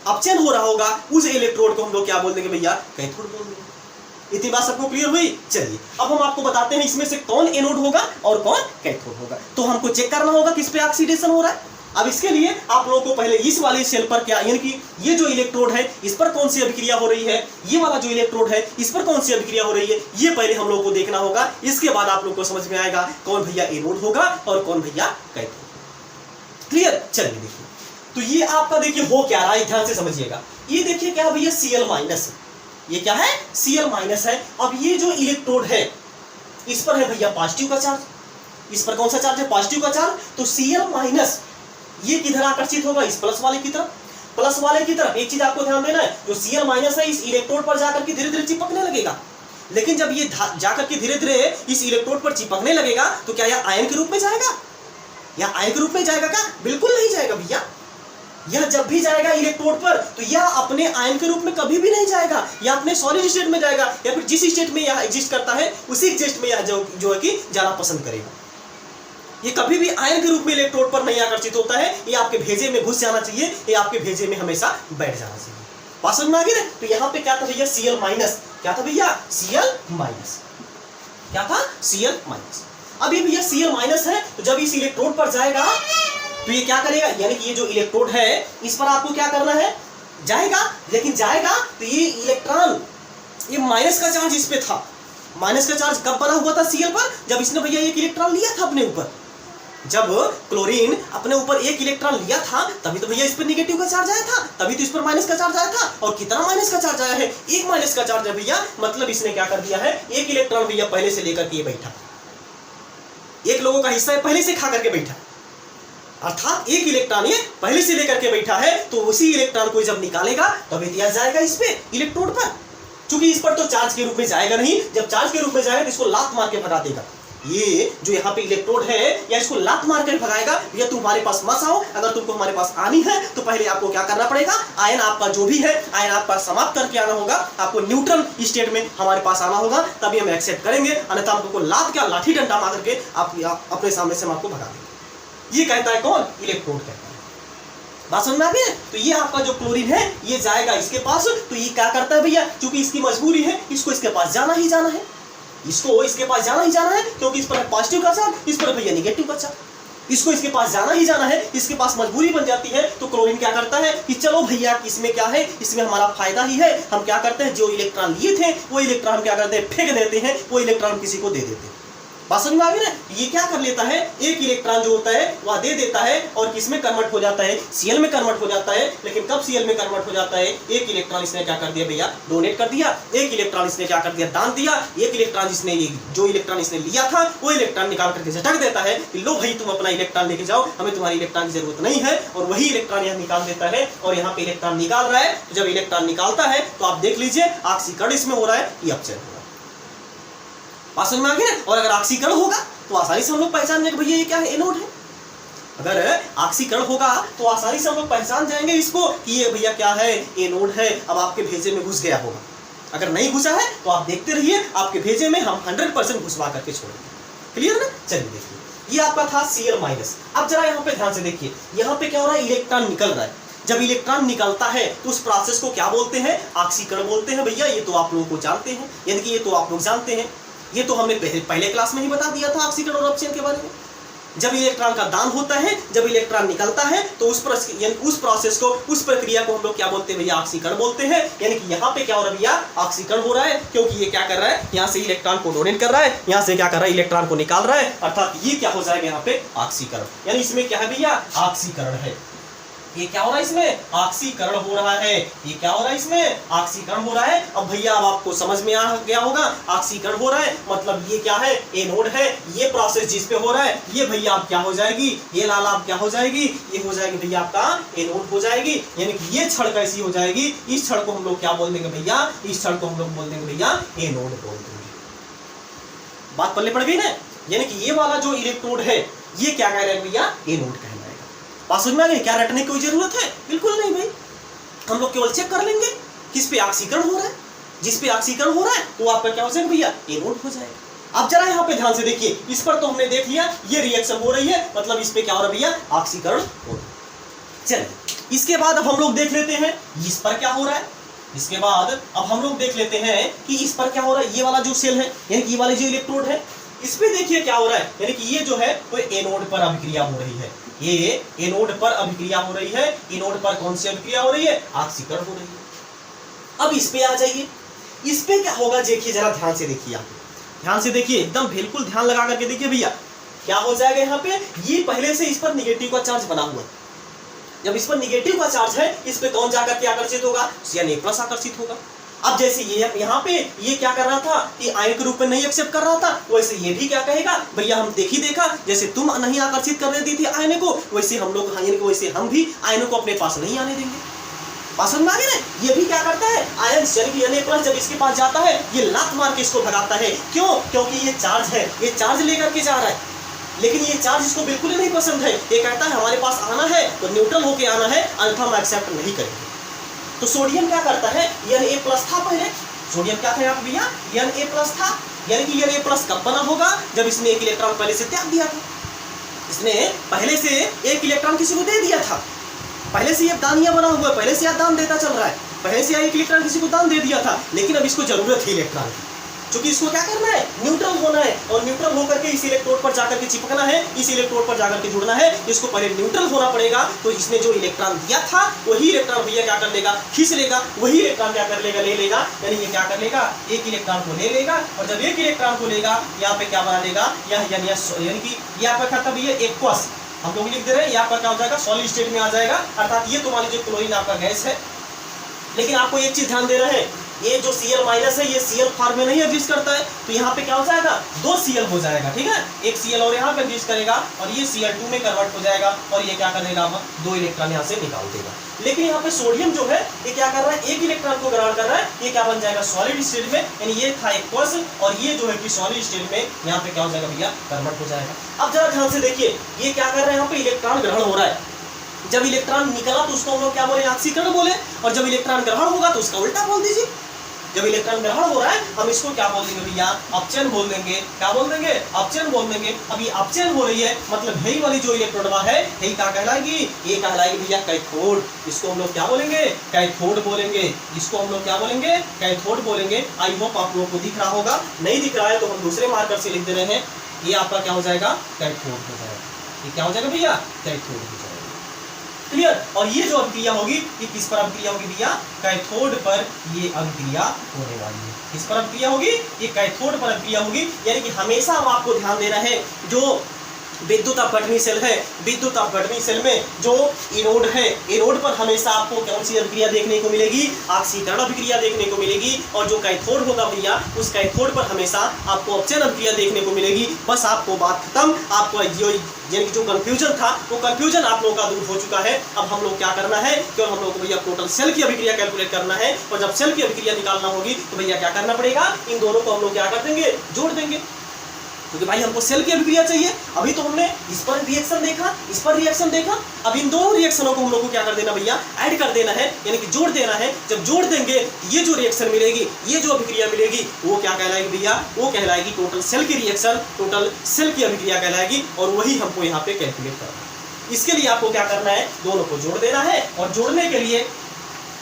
[SPEAKER 1] अपचयन हो रहा होगा उस इलेक्ट्रोड को हम लोग क्या बोल देंगे भैया, कैथोड बोल देंगे। इतनी बात सबको क्लियर हुई? चलिए अब हम आपको बताते हैं इसमें से कौन एनोड होगा और कौन कैथोड होगा। तो हमको चेक करना होगा किस पे ऑक्सीडेशन हो रहा है। अब इसके लिए आप लोगों को पहले इस वाले सेल पर क्या, यानी कि ये जो इलेक्ट्रोड है इस पर कौन सी अभिक्रिया हो रही है, ये वाला जो इलेक्ट्रोड है इस पर कौन सी अभिक्रिया हो रही है, ये पहले हम लोगों को देखना होगा। इसके बाद आप लोगों को समझ में आएगा कौन भैया एनोड होगा और कौन भैया कैथोड। क्लियर? चलिए देखिए, तो ये आपका देखिए हो क्या रहा है, ध्यान से समझिएगा। ये देखिए क्या भैया, Cl माइनस, ये क्या है, Cl माइनस है। अब ये जो इलेक्ट्रोड है इस पर है भैया पॉजिटिव का चार्ज, इस पर कौन सा चार्ज है, पॉजिटिव का चार्ज। तो Cl माइनस ये किधर आकर्षित होगा, इस प्लस वाले की तरफ, प्लस वाले की तरफ। एक चीज आपको ध्यान देना है, जो Cl माइनस है इस इलेक्ट्रोड पर जाकर के धीरे धीरे चिपकने लगेगा, लेकिन जब ये जाकर के धीरे धीरे इस इलेक्ट्रोड पर चिपकने लगेगा तो क्या यह आयन के रूप में जाएगा, या आयन के रूप में जाएगा क्या, बिल्कुल नहीं जाएगा भैया। यह जब भी जाएगा इलेक्ट्रोड पर तो यह अपने आयन के रूप में कभी भी नहीं जाएगा, यह अपने सॉलिड स्टेट में जाएगा, या फिर जिस स्टेट में यह एग्जिस्ट करता है उसी स्टेट में यह जो है कि जाना पसंद करेगा। ये कभी भी आयन के रूप में इलेक्ट्रोड पर नहीं आकर्षित होता है, ये आपके भेजे में घुस जाना चाहिए, ये आपके भेजे में हमेशा बैठ जाना चाहिए। बात समझ में आ गई ना? तो यहाँ पे क्या था भैया, Cl माइनस, क्या था भैया, Cl माइनस, क्या था, Cl माइनस। अब ये भैया Cl माइनस है, तो जब इस इलेक्ट्रोड पर जाएगा तो ये क्या करेगा, यानी कि ये जो इलेक्ट्रोड है इस पर आपको क्या करना है, जाएगा, लेकिन जाएगा तो ये इलेक्ट्रॉन, ये माइनस का चार्ज इस पे था, माइनस का चार्ज कब बना हुआ था Cl पर, जब इसने भैया एक इलेक्ट्रॉन लिया था अपने ऊपर। जब क्लोरीन अपने ऊपर एक इलेक्ट्रॉन लिया था तभी तो भैया इस पर नेगेटिव का चार्ज आया था, तभी तो इस पर माइनस का चार्ज आया था। और कितना माइनस का चार्ज आया है, एक माइनस का चार्ज है भैया, मतलब इसने क्या कर दिया है, एक इलेक्ट्रॉन भैया पहले से लेकर के बैठा, एक लोगों का हिस्सा पहले से खा करके बैठा, अर्थात एक इलेक्ट्रॉन ये पहले से लेकर के बैठा है, तो उसी इलेक्ट्रॉन को जब निकालेगा तब इतिहास जाएगा इस पे इलेक्ट्रोड पर। चूंकि इस पर तो चार्ज के रूप में जाएगा नहीं, जब चार्ज के रूप में जाएगा तो इसको लात मार के भगा देगा। ये जो यहाँ पे इलेक्ट्रोड है या इसको लात मार कर भगाएगा, भैया तुम हमारे पास मत आओ, अगर तुमको हमारे पास आनी है तो पहले आपको क्या करना पड़ेगा, आयन आपका जो भी है आयन आपका समाप्त करके आना होगा, आपको न्यूट्रल स्टेट में हमारे पास आना होगा, तभी हम एक्सेप्ट करेंगे, अन्यथा हमको लात क्या लाठी डंडा मार करके आप अपने सामने से हम आपको भगा देंगे। ये कहता है कौन, इलेक्ट्रोड कहता है। बात समझ में आ गई? तो ये आपका जो क्लोरीन है ये जाएगा इसके पास, तो ये क्या करता है भैया, क्योंकि इसकी मजबूरी है, इसको इसके पास जाना ही जाना है, इसको इसके पास जाना ही जाना है, क्योंकि इस पर पॉजिटिव का चार्ज, इस पर भैया नेगेटिव का चार्ज, इसको इसके पास जाना ही जाना है, इसके पास मजबूरी बन जाती है। तो क्लोरीन क्या करता है कि चलो भैया इसमें क्या है, इसमें हमारा फायदा ही है, हम क्या करते हैं, जो इलेक्ट्रॉन लिए थे वो इलेक्ट्रॉन क्या करते हैं, फेंक देते हैं, वो इलेक्ट्रॉन किसी को दे देते हैं। बात समझ में आ गई ना? ये क्या कर लेता है, एक इलेक्ट्रॉन जो होता है वह दे देता है और किसमें कन्वर्ट हो जाता है, Cl में कन्वर्ट हो जाता है। लेकिन कब Cl में कन्वर्ट हो जाता है, एक इलेक्ट्रॉन इसने क्या कर दिया भैया, डोनेट कर दिया, एक इलेक्ट्रॉन इसने क्या कर दिया, दान दिया, एक इलेक्ट्रॉन जिसने जो इलेक्ट्रॉन इसने लिया था वो इलेक्ट्रॉन निकाल करके झटक देता है कि लो भाई तुम अपना इलेक्ट्रॉन लेके जाओ, हमें तुम्हारी इलेक्ट्रॉन की जरूरत नहीं है, और वही इलेक्ट्रॉन यहाँ निकाल देता है। और यहाँ पे इलेक्ट्रॉन निकाल रहा है, जब इलेक्ट्रॉन निकालता है तो आप देख लीजिए ऑक्सीकरण इसमें हो रहा है, ये अपचयन हो रहा है। बात समझ में आ गई ना? और अगर ऑक्सीकरण होगा तो आसानी से हम लोग पहचान जाएंगे भैया ये क्या है, एनोड है। अगर ऑक्सीकरण होगा तो आसानी से हम लोग पहचान जाएंगे इसको कि ये भैया क्या है, एनोड है। अब आपके भेजे में घुस गया होगा, अगर नहीं घुसा है तो आप देखते रहिए, आपके भेजे में हम 100% घुसवा करके छोड़ेंगे। क्लियर ना? चलिए देखिए, ये आपका था Cl माइनस। अब जरा यहाँ पे ध्यान से देखिए, यहाँ पे क्या हो रहा है, इलेक्ट्रॉन निकल रहा है। जब इलेक्ट्रॉन निकलता है तो उस प्रोसेस को क्या बोलते हैं, ऑक्सीकरण बोलते हैं भैया। ये तो आप लोगों को जानते हैं, यानी कि ये तो आप लोग जानते हैं। ये तो हमने पहले क्लास में ही बता दिया था ऑक्सीकरण और अपचयन के बारे में। जब इलेक्ट्रॉन का दान होता है, जब इलेक्ट्रॉन निकलता है, तो उस प्रोसेस को, उस प्रक्रिया को हम लोग क्या बोलते हैं भैया? ऑक्सीकरण बोलते हैं। यानी कि यहाँ पे क्या हो रहा है भैया? ऑक्सीकरण हो रहा है, क्योंकि ये क्या कर रहा है? यहाँ से इलेक्ट्रॉन को डोनेट कर रहा है, यहाँ से क्या कर रहा है? इलेक्ट्रॉन को निकाल रहा है, अर्थात ये क्या हो जाएगा यहाँ पे? ऑक्सीकरण। यानी इसमें क्या है भैया? ऑक्सीकरण है। ये क्या हो रहा है? इसमें ऑक्सीकरण हो रहा है। ये क्या हो रहा है? इसमें ऑक्सीकरण हो रहा है। अब भैया अब आपको समझ में आ गया होगा, ऑक्सीकरण हो रहा है मतलब ये क्या है? एनोड है। ये प्रोसेस जिस पे हो रहा है, ये भैया आप क्या हो जाएगी? ये लाल आप क्या हो जाएगी? ये हो जाएगी भैया आपका एनोड हो जाएगी। यानी कि ये छड़ कैसी हो जाएगी? इस छड़ को हम लोग क्या बोल देंगे भैया? इस छड़ को हम लोग बोल देंगे भैया एनोड बोल देंगे। बात पल्ले पड़ गई ना? यानी कि ये वाला जो इलेक्ट्रोड है, ये क्या कह रहे हैं भैया? एनोड कहलाएगा। बात समझ में आ गई? क्या रटने की कोई जरूरत है? बिल्कुल नहीं भाई, हम लोग केवल चेक कर लेंगे किस पे ऑक्सीकरण हो रहा है। जिस पे ऑक्सीकरण हो रहा है वो आपका क्या हो जाएगा भैया? एनोड हो जाएगा। अब जरा यहाँ पे ध्यान से देखिए, इस पर तो हमने देख लिया ये रिएक्शन हो रही है, मतलब इस पे क्या हो रहा है भैया? ऑक्सीकरण हो रहा है। चलिए इसके बाद अब हम लोग देख लेते हैं इस पर क्या हो रहा है। इसके बाद अब हम लोग देख लेते हैं कि इस पर क्या हो रहा है। ये वाला जो सेल है, यानी कि ये वाले जो इलेक्ट्रोड है, इस पे देखिए क्या हो रहा है। यानी कि ये जो है वो एनोड पर अभिक्रिया हो रही है। ये एनोड पर अभिक्रिया हो रही है। एनोड पर कौन सी अभिक्रिया हो रही है? ऑक्सीकरण हो रही है। अब इस पे आ जाइए, इस पे क्या होगा देखिए, जरा ध्यान से देखिए, आप ध्यान से देखिए, एकदम बिल्कुल ध्यान लगा करके देखिए भैया, क्या हो जाएगा यहाँ पे? ये पहले से इस पर निगेटिव का चार्ज बना हुआ है। जब इस पर निगेटिव का चार्ज है, इस पे कौन जाकर के आकर्षित होगा? Na+ आकर्षित होगा। अब जैसे ये यहाँ पे ये क्या कर रहा था कि आयन के रूप में नहीं एक्सेप्ट कर रहा था, वैसे ये भी क्या कहेगा भैया? हम देखा जैसे तुम नहीं आकर्षित करने दी थी आयन को, वैसे हम लोग वैसे हम भी आयनों को अपने पास नहीं आने देंगे। पसंद में आ गया ना? ये भी क्या करता है? आयन यानी कि Na+ जब इसके पास जाता है, ये लात मार के इसको भगाता है। क्यों? क्योंकि ये चार्ज है, ये चार्ज लेकर के जा रहा है, लेकिन ये चार्ज इसको बिल्कुल ही नहीं पसंद है। ये कहता है हमारे पास आना है तो न्यूट्रल होके आना है, अन्यथा हम एक्सेप्ट नहीं करेंगे। तो सोडियम क्या करता है? Na+ था पहले। सोडियम क्या था यहाँ भैया? Na+ था। यानी कि Na+ कब बना होगा? जब इसने एक इलेक्ट्रॉन पहले से त्याग दिया था। इसने पहले से एक इलेक्ट्रॉन किसी को दे दिया था, पहले से ये दानिया बना हुआ है, पहले से दान देता चल रहा है, पहले से एक इलेक्ट्रॉन किसी को दान दे दिया था। लेकिन अब इसको जरूरत है इलेक्ट्रॉन की, क्योंकि इसको क्या करना है? न्यूट्रल होना है, और न्यूट्रल होकर के इस इलेक्ट्रोड पर जाकर के चिपकना है, इस इलेक्ट्रोड पर जाकर के जुड़ना है। इसको पहले न्यूट्रल होना पड़ेगा। तो इसने जो इलेक्ट्रॉन दिया था वही इलेक्ट्रॉन भैया क्या कर लेगा? खींच लेगा। वही इलेक्ट्रॉन क्या कर लेगा? ले लेगा। यानी ये क्या कर लेगा? एक इलेक्ट्रॉन को ले लेगा, और जब एक इलेक्ट्रॉन को लेगा, यहाँ पे क्या बना लेगा? यानी कि ये आपका खाता भैया एक्वस, हम लोग लिख दे रहे हैं, यहाँ पर क्या हो जाएगा? सॉलिड स्टेट में आ जाएगा। अर्थात ये तो मान लीजिए क्लोरीन आपका गैस है। लेकिन आपको एक चीज ध्यान देना है, ये जो Cl- है ये Cl फॉर्म में नहीं एग्जिस्ट करता है, तो यहाँ पे क्या हो जाएगा? 2 Cl हो जाएगा। ठीक है, एक Cl और यहाँ पे एग्जिस्ट करेगा, और ये Cl2 में कन्वर्ट हो जाएगा, और ये क्या करेगा? अब 2 इलेक्ट्रॉन यहाँ से निकाल देगा। लेकिन यहाँ पे सोडियम जो है ये क्या कर रहा है? एक इलेक्ट्रॉन को ग्रहण कर रहा है। ये क्या बन जाएगा? सॉलिड स्टेट में। यानी ये था एक्वस, और ये जो है कि सॉलिड स्टेट में यहाँ पे क्या हो जाएगा भैया? कन्वर्ट हो जाएगा। अब जरा ध्यान से देखिए, ये क्या कर रहे हैं? यहाँ पे इलेक्ट्रॉन ग्रहण हो रहा है। जब इलेक्ट्रॉन निकला तो उसको हम लोग क्या बोले? ऑक्सीकरण बोले। और जब इलेक्ट्रॉन ग्रहण होगा तो उसका उल्टा बोल दीजिए। जब इलेक्ट्रॉन ग्रहण हो रहा है हम इसको क्या बोल देंगे भैया? अपचयन बोल देंगे। क्या बोल देंगे? अपचयन बोल देंगे। अब ये अपचयन हो रही है, मतलब यही वाली जो इलेक्ट्रोडवा है यही क्या कहलाएगी? ये कहलाएगी भैया कैथोड। इसको हम लोग क्या बोलेंगे? कैथोड बोलेंगे। इसको हम लोग क्या बोलेंगे? कैथोड बोलेंगे। आई होप आप लोगों को दिख रहा होगा, नहीं दिख रहा है तो हम दूसरे मार्कर से लिख दे रहे हैं। ये आपका क्या हो जाएगा? कैथोड हो जाएगा। ये क्या हो जाएगा भैया? कैथोड हो जाएगा। क्लियर? और ये जो अभिक्रिया होगी ये किस पर अभिक्रिया होगी भैया? कैथोड पर ये अभिक्रिया होने वाली है। किस पर अभिक्रिया होगी? ये कैथोड पर अभिक्रिया होगी। यानी कि हमेशा आपको ध्यान देना है, जो विद्युत अपघटनी सेल है, विद्युत अपघटनी सेल में जो एनोड है, एनोड पर हमेशा आपको कौन सी अभिक्रिया देखने को मिलेगी? ऑक्सीकरण अभिक्रिया देखने को मिलेगी। और जो कैथोड होगा भैया, उस कैथोड पर हमेशा आपको अपचयन अभिक्रिया देखने को मिलेगी। बस आपको बात खत्म। आपको यानी कि जो कंफ्यूजन था वो कंफ्यूजन आप लोगों का दूर हो चुका है। अब हम लोग क्या करना है? केवल हम लोग को भैया टोटल सेल की अभिक्रिया कैलकुलेट करना है, और जब सेल की अभिक्रिया निकालना होगी तो भैया क्या करना पड़ेगा? इन दोनों को हम लोग क्या कर देंगे? जोड़ देंगे, क्योंकि भाई हमको सेल की अभिक्रिया चाहिए। अभी तो हमने इस पर रिएक्शन देखा, इस पर रिएक्शन देखा, अब इन दोनों रिएक्शनों को हम लोग को क्या कर देना भैया? ऐड कर देना है, यानी कि जोड़ देना है। जब जोड़ देंगे ये जो रिएक्शन मिलेगी, ये जो अभिक्रिया मिलेगी, वो क्या कहलाएगी भैया? वो कहलाएगी टोटल सेल की रिएक्शन, टोटल सेल की अभिक्रिया कहलाएगी। और वही हमको यहाँ पे कैलकुलेट करना है। इसके लिए आपको क्या करना है? दोनों को जोड़ देना है, और जोड़ने के लिए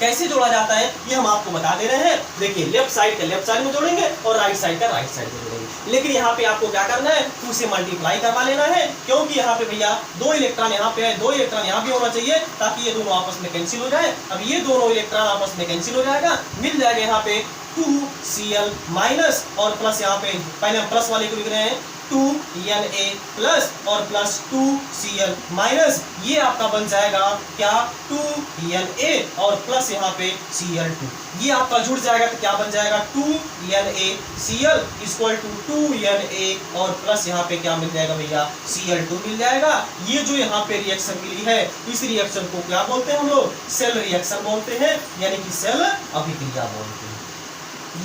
[SPEAKER 1] कैसे जोड़ा जाता है ये हम आपको बता दे रहे हैं। देखिए लेफ्ट साइड का लेफ्ट साइड में जोड़ेंगे और राइट साइड का राइट साइड में जोड़ेंगे, लेकिन यहाँ पे आपको क्या करना है, 2 से मल्टीप्लाई करवा लेना है, क्योंकि यहाँ पे भैया 2 इलेक्ट्रॉन यहाँ पे है, 2 इलेक्ट्रॉन यहाँ पे होना चाहिए ताकि ये दोनों आपस में कैंसिल हो जाए। अब ये दोनों इलेक्ट्रॉन आपस में कैंसिल हो जाएगा, मिल जाएगा यहाँ पे 2Cl माइनस और प्लस, यहाँ पे पहले हम प्लस वाले को लिख रहे हैं 2Na प्लस और प्लस 2Cl माइनस, ये आपका बन जाएगा क्या 2Na और प्लस यहाँ पे Cl2, ये आपका जुड़ जाएगा तो क्या बन जाएगा 2NaCl इक्वल टू 2Na और प्लस यहाँ पे क्या मिल जाएगा भैया Cl2 मिल जाएगा। ये जो यहाँ पे रिएक्शन मिली है इस रिएक्शन को क्या बोलते हैं हम लोग, सेल रिएक्शन बोलते हैं, यानी कि सेल अभिक्रिया बोलते हैं।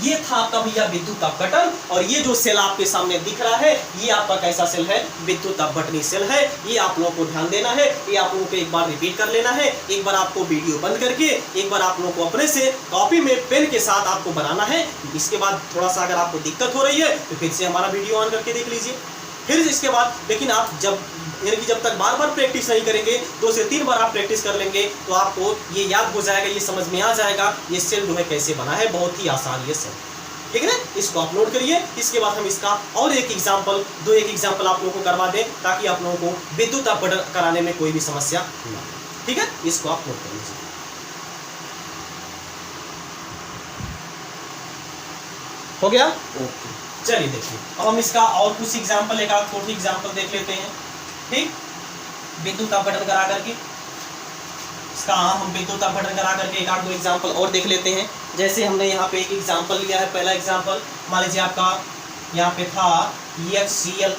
[SPEAKER 1] ये था आपका भैया विद्युत अपघटन, और ये जो सेल आपके सामने दिख रहा है ये आपका कैसा सेल है, विद्युत अपघटनी सेल है। ये आप लोगों को ध्यान देना है, ये आप लोगों को एक बार रिपीट कर लेना है, एक बार आपको वीडियो बंद करके एक बार आप लोगों को अपने से कॉपी में पेन के साथ आपको बनाना है। इसके बाद थोड़ा सा अगर आपको दिक्कत हो रही है तो फिर से हमारा वीडियो ऑन करके देख लीजिए। फिर इसके बाद लेकिन आप जब तक बार बार प्रैक्टिस नहीं करेंगे, 2 से 3 बार आप प्रैक्टिस कर लेंगे तो आपको ये याद हो जाएगा, ये समझ में आ जाएगा ये सेल जो है कैसे बना है, बहुत ही आसान ये सेल, ठीक है ना। इसको आप नोट करिए। इसके बाद हम इसका और एक एग्जाम्पल आप लोगों को करवा दें ताकि आप लोगों को विद्युत अपघटन कराने में कोई भी समस्या ना, ठीक है। इसको आप नोट कर लीजिए। हो गया, ओके। चलिए देखिए अब हम इसका और कुछ एग्जाम्पल, एक आध छोटी एग्जाम्पल देख लेते हैं, ठीक। विद्युत अपघटन करा करके इसका हम विद्युत अपघटन करा करके एक आध 2 एग्जाम्पल और देख लेते हैं। जैसे हमने यहाँ पे एक एग्जाम्पल लिया है, पहला एग्जाम्पल मान लीजिए आपका यहाँ पे था HCl,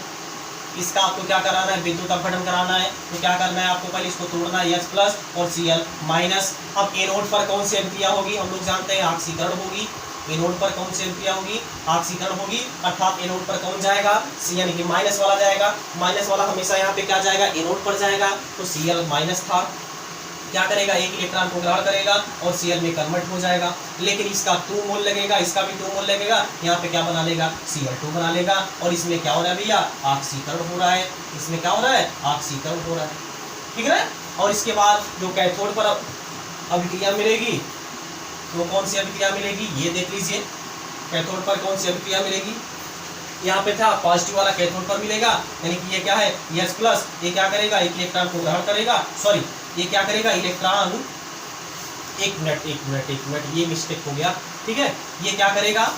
[SPEAKER 1] इसका आपको क्या कराना है, विद्युत अपघटन कराना है। तो क्या करना है आपको, पहले इसको तोड़ना है, H प्लस और Cl माइनस। अब एनोड पर कौन सी अभिक्रिया होगी, हम लोग जानते हैं ऑक्सीकरण होगी। एनोड पर कौन सी अभिक्रिया होगी, ऑक्सीकरण होगी, अर्थात एनोड पर कौन जाएगा, सी यानी कि माइनस वाला जाएगा। माइनस वाला हमेशा यहाँ पे क्या जाएगा, एनोड पर जाएगा। तो Cl माइनस था, क्या करेगा, एक इलेक्ट्रॉन को ग्रहण करेगा और Cl में कन्वर्ट हो जाएगा, लेकिन इसका 2 मोल लगेगा, इसका भी 2 मोल लगेगा, यहाँ पे क्या बना लेगा, Cl2 बना लेगा। और इसमें क्या हो रहा है भैया, ऑक्सीकरण हो रहा है, इसमें क्या हो रहा है, ऑक्सीकरण हो रहा है, ठीक है ना। और इसके बाद जो कैथोड पर अभिक्रिया मिलेगी वो कौन सी अभिक्रिया मिलेगी, ये देख लीजिए। कैथोड पर कौन सी अभिक्रिया मिलेगी, यहाँ पे था पॉजिटिव वाला कैथोड पर मिलेगा, यानी कि ये क्या है H प्लस, ये क्या करेगा, एक इलेक्ट्रॉन को ग्रहण करेगा, सॉरी ये क्या करेगा, इलेक्ट्रॉन, एक मिनट ये मिस्टेक हो गया, ठीक है। ये क्या करेगा,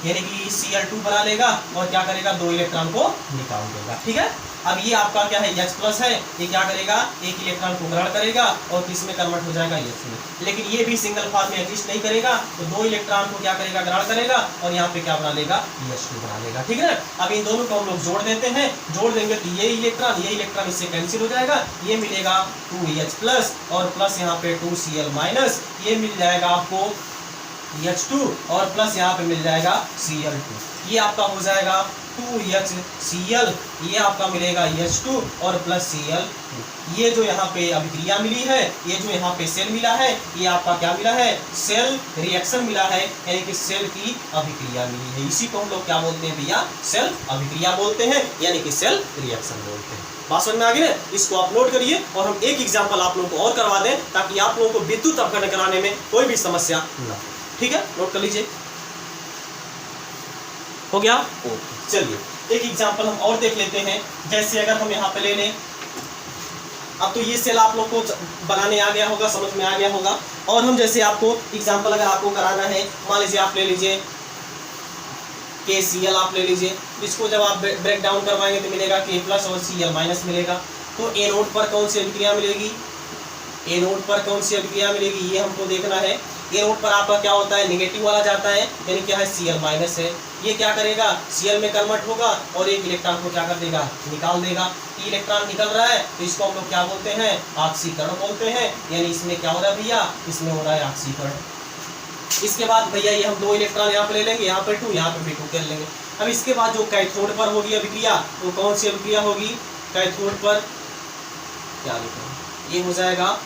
[SPEAKER 1] यानी कि Cl2 बना लेगा और क्या करेगा, 2 इलेक्ट्रॉन को निकाल देगा, ठीक है। अब ये आपका क्या है, H प्लस है, ये क्या करेगा, एक इलेक्ट्रॉन को ग्रहण करेगा और किसमें कन्वर्ट हो जाएगा, H में। लेकिन ये भी सिंगल फार्म में एग्जिस्ट नहीं करेगा, तो 2 इलेक्ट्रॉन को क्या करेगा, ग्रहण करेगा और यहाँ पे क्या बना लेगा, H2 बना लेगा, ठीक है ना। अब इन दोनों को हम लोग जोड़ देते हैं, जोड़ देंगे तो ये इलेक्ट्रॉन इससे कैंसिल हो जाएगा, ये मिलेगा 2H प्लस और प्लस यहाँ पे 2Cl माइनस, ये मिल जाएगा आपको H2 और प्लस यहाँ पे मिल जाएगा Cl2, ये आपका हो जाएगा 2HCl, ये आपका मिलेगा H2 और प्लस Cl2। ये जो यहाँ पे अभिक्रिया मिली है, ये जो यहाँ पे सेल मिला है, ये आपका क्या मिला है, सेल रिएक्शन मिला है, यानी कि सेल की अभिक्रिया मिली है। इसी को हम लोग क्या बोलते हैं भैया, सेल अभिक्रिया बोलते हैं, यानी कि सेल रिएक्शन बोलते हैं। बात समझ में आ गई ना। इसको आप नोट करिए और हम एक एग्जाम्पल आप लोगों को और करवा दें ताकि आप लोगों को विद्युत अपघटन कराने में कोई भी समस्या न, ठीक है। नोट कर लीजिए, हो गया, ओके। चलिए एक एग्जांपल हम और देख लेते हैं। जैसे अगर हम यहाँ पे ले लें, अब तो ये सेल आप लोग को बनाने आ गया होगा, समझ में आ गया होगा। और हम जैसे आपको एग्जांपल अगर आपको कराना है, मान लीजिए आप ले लीजिए KCl, आप ले लीजिए, इसको जब आप ब्रेक डाउन करवाएंगे तो मिलेगा K प्लस और Cl माइनस मिलेगा। तो एनोड पर कौन सी अभिक्रिया मिलेगी, एनोड पर कौन सी अभिक्रिया मिलेगी, ये हमको देखना है। एनोड पर आपका क्या होता है, नेगेटिव वाला जाता है, यानी क्या है, Cl माइनस है। ये क्या करेगा, Cl में कन्वर्ट होगा और एक इलेक्ट्रॉन को क्या कर देगा, निकाल देगा। इलेक्ट्रॉन निकल रहा है तो इसको हम लोग क्या बोलते हैं, ऑक्सीकरण बोलते हैं, यानी इसमें क्या हो रहा है भैया, इसमें हो रहा है ऑक्सीकरण। इसके बाद भैया ये हम 2 इलेक्ट्रॉन यहाँ पे ले लेंगे, यहाँ पे 2, यहाँ पे भी 2 कर लेंगे। अब इसके बाद जो कैथोड पर होगी अभिक्रिया, वो कौन सी अभिक्रिया होगी, कैथोड पर क्या लिखा, ये हो जाएगा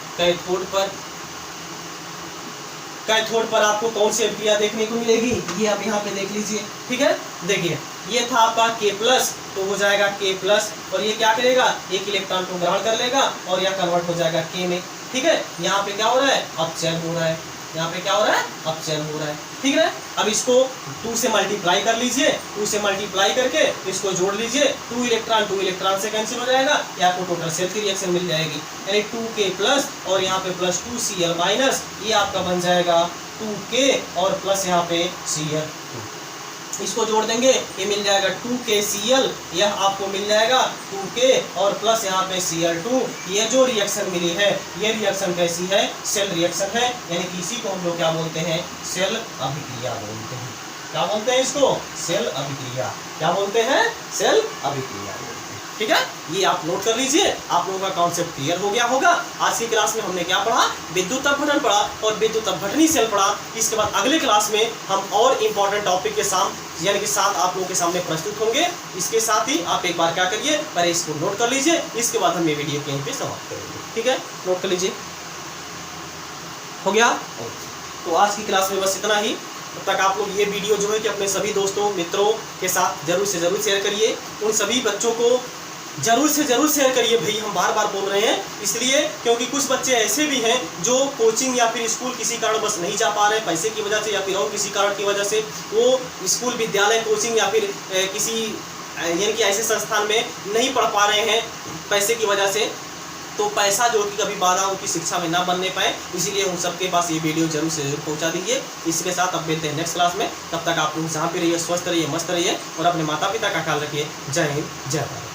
[SPEAKER 1] कैथोड पर आपको कौन सी अभिक्रिया देखने को मिलेगी, ये आप यहाँ पे देख लीजिए, ठीक है। देखिए ये था आपका K प्लस, तो हो जाएगा K प्लस और ये क्या करेगा, एक इलेक्ट्रॉन को ग्रहण कर लेगा और यह कन्वर्ट हो जाएगा K में। ठीक है, यहाँ पे क्या हो रहा है, अपचयन हो रहा है, यहाँ पे क्या हो रहा है, अपचयन हो रहा है, ठीक है। अब इसको 2 से मल्टीप्लाई कर लीजिए, 2 से मल्टीप्लाई करके इसको जोड़ लीजिए, 2 इलेक्ट्रॉन से कैंसिल हो जाएगा, या आपको टोटल सेल की रिएक्शन मिल जाएगी, यानी 2K प्लस और यहाँ पे प्लस 2Cl माइनस, ये आपका बन जाएगा 2K और प्लस यहाँ पे Cl2। इसको जोड़ देंगे, ये मिल जाएगा 2KCl, यह आपको मिल जाएगा 2K और प्लस यहाँ पे Cl2। ये जो रिएक्शन मिली है, ये रिएक्शन कैसी है, सेल रिएक्शन है, यानी कि इसी को हम लोग क्या बोलते हैं, सेल अभिक्रिया बोलते हैं। क्या बोलते हैं इसको, सेल अभिक्रिया। क्या बोलते हैं, सेल अभिक्रिया बोलते हैं, ठीक है। ये आप नोट कर लीजिए, आप लोगों का कॉन्सेप्ट क्लियर हो गया होगा। आज की क्लास में हमने क्या पढ़ा, विद्युत अपघटन पढ़ा और विद्युत अपघटनी सेल पढ़ा। इसके बाद अगले क्लास में हम और इम्पोर्टेंट टॉपिक के साथ आप लोगों के सामने प्रस्तुत होंगे। इसके साथ ही आप एक बार क्या करिए, पहले इसको नोट कर लीजिए, इसके बाद हम ये वीडियो के यहीं पे समाप्त करेंगे, ठीक है। नोट कर लीजिए, हो गया। तो आज की क्लास में बस इतना ही। तब तक आप लोग ये वीडियो जो है कि अपने सभी दोस्तों मित्रों के साथ जरूर से जरूर शेयर करिए। उन सभी बच्चों को जरूर से जरूर शेयर करिए भाई, हम बार बार बोल रहे हैं इसलिए क्योंकि कुछ बच्चे ऐसे भी हैं जो कोचिंग या फिर स्कूल किसी कारण बस नहीं जा पा रहे, पैसे की वजह से या फिर और किसी कारण की वजह से वो स्कूल विद्यालय कोचिंग या फिर किसी यानी कि ऐसे संस्थान में नहीं पढ़ पा रहे हैं पैसे की वजह से। तो पैसा जो कि कभी बाधा उनकी शिक्षा में ना बनने पाए, इसीलिए उन सबके पास ये वीडियो जरूर से जरूर पहुंचा दीजिए। इसके साथ अब मिलते हैं नेक्स्ट क्लास में। तब तक आप लोग जहाँ पे रहिए, स्वस्थ रहिए, मस्त रहिए और अपने माता पिता का ख्याल रखिए। जय हिंद, जय भारत।